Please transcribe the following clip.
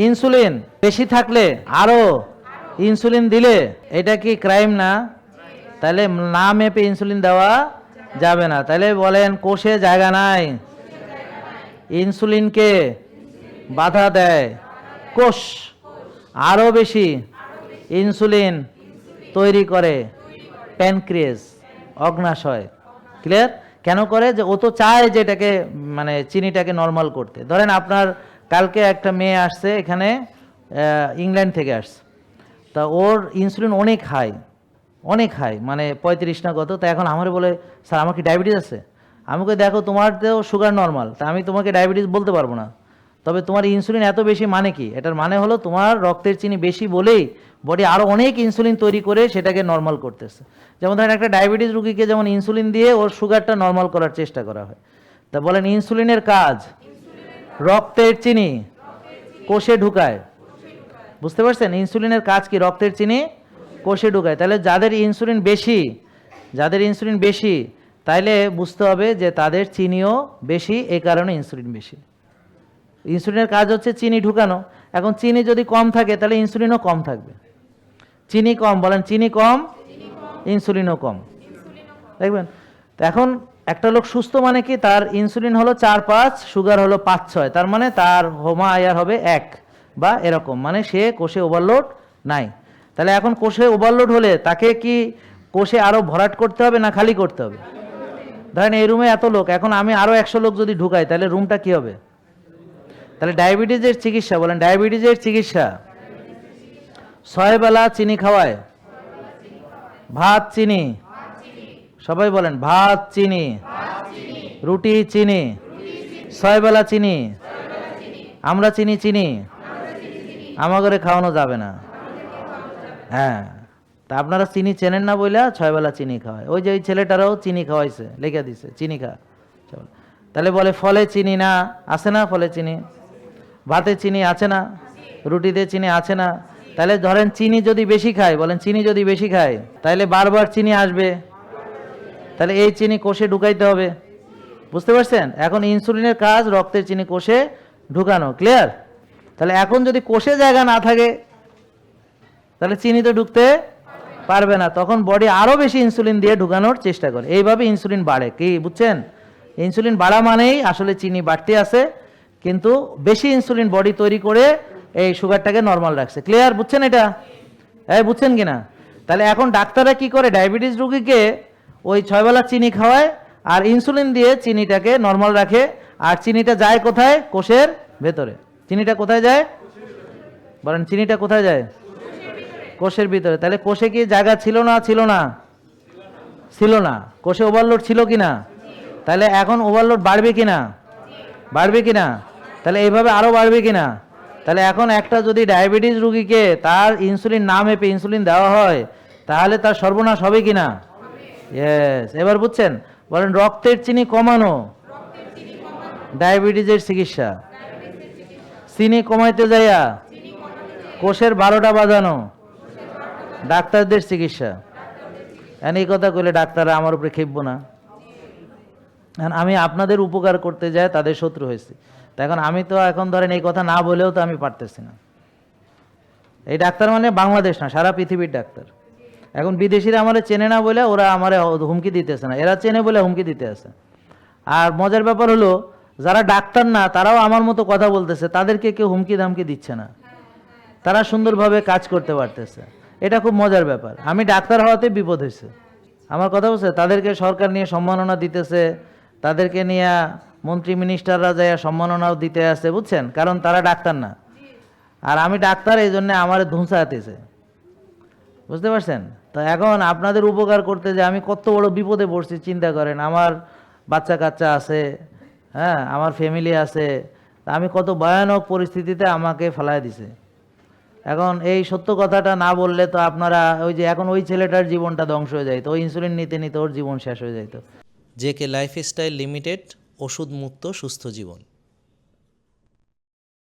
Insulin বেশি থাকলে আরো ইনসুলিন দিলে এটা কি ক্রাইম না? তাহলে না মেপে ইনসুলিন দেওয়া যাবে না। তাহলে বলেন কোষে জায়গা নাই, ইনসুলিনকে বাধা দেয় কোষ, আরো বেশি ইনসুলিন তৈরি করে প্যানক্রিয়াস, অগ্নাশয়। ক্লিয়ার? কেন করে? যে ও তো চায় যে এটাকে মানে চিনিটাকে নর্মাল করতে। ধরেন আপনার কালকে একটা মেয়ে আসছে এখানে, ইংল্যান্ড থেকে আসছে, তা ওর ইনসুলিন অনেক হাই, অনেক হাই, মানে 35 না কত। তা এখন আমার বলে, স্যার আমার কি ডায়াবেটিস আছে? আমাকে দেখো তোমার তো সুগার নর্মাল, তা আমি তোমাকে ডায়াবেটিস বলতে পারবো না, তবে তোমার ইনসুলিন এত বেশি মানে কি? এটার মানে হলো তোমার রক্তের চিনি বেশি বলেই বডি আরও অনেক ইনসুলিন তৈরি করে সেটাকে নর্মাল করতেছে। যেমন ধরেন একটা ডায়াবেটিস রুগীকে যেমন ইনসুলিন দিয়ে ওর সুগারটা নর্মাল করার চেষ্টা করা হয়। তা বলেন ইনসুলিনের কাজ রক্তের চিনি কোষে ঢুকায়। বুঝতে পারছেন? ইনসুলিনের কাজ কি? রক্তের চিনি কোষে ঢুকায়। তাহলে যাদের ইনসুলিন বেশি তাইলে বুঝতে হবে যে তাদের চিনিও বেশি, এই কারণে ইনসুলিন বেশি। ইনসুলিনের কাজ হচ্ছে চিনি ঢুকানো। এখন চিনি যদি কম থাকে তাহলে ইনসুলিনও কম থাকবে। চিনি কম, বলেন চিনি কম, ইনসুলিনও কম। দেখবেন তো এখন একটা লোক সুস্থ মানে কি? তার ইনসুলিন হলো 4-5, সুগার হলো 5-6, তার মানে তার হোমা আয়ার হবে 1 বা এরকম, মানে সে কোষে ওভারলোড নাই। তাহলে এখন কোষে ওভারলোড হলে তাকে কি কোষে আরো ভরাট করতে হবে না খালি করতে হবে? ধরেন এই রুমে এত লোক, এখন আমি আরো 100 লোক যদি ঢুকাই তাহলে রুমটা কি হবে? তাহলে ডায়াবেটিসের চিকিৎসা, বলেন ডায়াবেটিসের চিকিৎসা 6 বেলা চিনি খাওয়ায়। ভাত চিনি, সবাই বলেন ভাত চিনি, রুটি চিনি, 6 বেলা চিনি। আমরা চিনি আমার ঘরে খাওয়ানো যাবে না। হ্যাঁ, তা আপনারা চিনি চেনেন না বইলা 6 বেলা চিনি খাওয়ায়। ওই যে ওই ছেলেটারাও চিনি খাওয়াইছে, লিখে দিছে চিনি খা। তাহলে বলে ফলে চিনি না, আছে না ফলে চিনি? ভাতে চিনি আছে না? রুটিতে চিনি আছে না? তাহলে ধরেন চিনি যদি বেশি খায়, বলেন চিনি যদি বেশি খায় তাহলে বারবার চিনি আসবে, তাহলে এই চিনি কোষে ঢুকাইতে হবে। বুঝতে পারছেন? এখন ইনসুলিনের কাজ রক্তের চিনি কোষে ঢুকানো। ক্লিয়ার? তাহলে এখন যদি কোষে জায়গা না থাকে তাহলে চিনি তো ঢুকতে পারবে না, তখন বডি আরো বেশি ইনসুলিন দিয়ে ঢুকানোর চেষ্টা করে। এইভাবে ইনসুলিন বাড়ে। কি বুঝছেন? ইনসুলিন বাড়া মানেই আসলে চিনি বাড়তে আছে, কিন্তু বেশি ইনসুলিন বডি তৈরি করে এই সুগারটাকে নর্মাল রাখছে। ক্লিয়ার? বুঝছেন এটা? বুঝছেন কিনা? তাহলে এখন ডাক্তাররা কি করে? ডায়াবেটিস রোগীকে ওই 6 বেলা চিনি খাওয়ায় আর ইনসুলিন দিয়ে চিনিটাকে নর্মাল রাখে। আর চিনিটা যায় কোথায়? কোষের ভেতরে। চিনিটা কোথায় যায়? বলেন চিনিটা কোথায় যায়? কোষের ভিতরে। তাহলে কোষে কি জায়গা ছিল না? ছিল না। কোষে ওভারলোড ছিল কিনা? তাহলে এখন ওভারলোড বাড়বে কিনা? তাহলে এইভাবে আরো বাড়বে কিনা? তাহলে এখন একটা যদি ডায়াবেটিস রোগীকে তার ইনসুলিন না মেপে ইনসুলিন দেওয়া হয় তাহলে তার সর্বনাশ হবে কিনা? ইয়েস। এবার বুঝছেন? বলেন রক্তের চিনি কমানো ডায়াবেটিসের চিকিৎসা। চিনি কমাইতে যাইয়া কোষের 12টা বাজানো ডাক্তারদের চিকিৎসা। এই কথা কইলে ডাক্তাররা আমার উপরে খেপবো না? আমি আপনাদের উপকার করতে যাই তাদের শত্রু হয়েছি। এখন আমি তো এখন ধরেন এই কথা না বলেও তো আমি পারতেছি না। এই ডাক্তার মানে বাংলাদেশ না, সারা পৃথিবীর ডাক্তার। এখন বিদেশিরা আমার চেনে না বলে ওরা আমার হুমকি দিতেছে না, এরা চেনে বলে হুমকি দিতে আছে। আর মজার ব্যাপার হলো যারা ডাক্তার না তারাও আমার মতো কথা বলতেছে, তাদেরকে কেউ হুমকি ধামকি দিচ্ছে না, তারা সুন্দরভাবে কাজ করতে পারতেছে। এটা খুব মজার ব্যাপার। আমি ডাক্তার হওয়াতে বিপদ হয়েছে। আমার কথা বলছে, তাদেরকে সরকার নিয়ে সম্মাননা দিতেছে, তাদেরকে নিয়ে মন্ত্রী মিনিস্টাররা যায় সম্মাননাও দিতে আসে, বুঝছেন? কারণ তারা ডাক্তার না, আর আমি ডাক্তার, এই জন্য আমার ধুমসাতেছে। বুঝতে পারছেন? তো এখন আপনাদের উপকার করতে যে আমি কত বড় বিপদে পড়ছি চিন্তা করেন। আমার বাচ্চা কাচ্চা আছে, হ্যাঁ, আমার ফ্যামিলি আছে, আমি কত ভয়ানক পরিস্থিতিতে আমাকে ফেলায় দিছে। এখন এই সত্য কথাটা না বললে তো আপনারা ওই যে এখন ওই ছেলেটার জীবনটা ধ্বংস হয়ে যাইতো, ওই ইনসুলিন নিতে নিতে ওর জীবন শেষ হয়ে যাইতো। জেকে লাইফস্টাইল লিমিটেড, ওষুধ মুক্ত সুস্থ জীবন।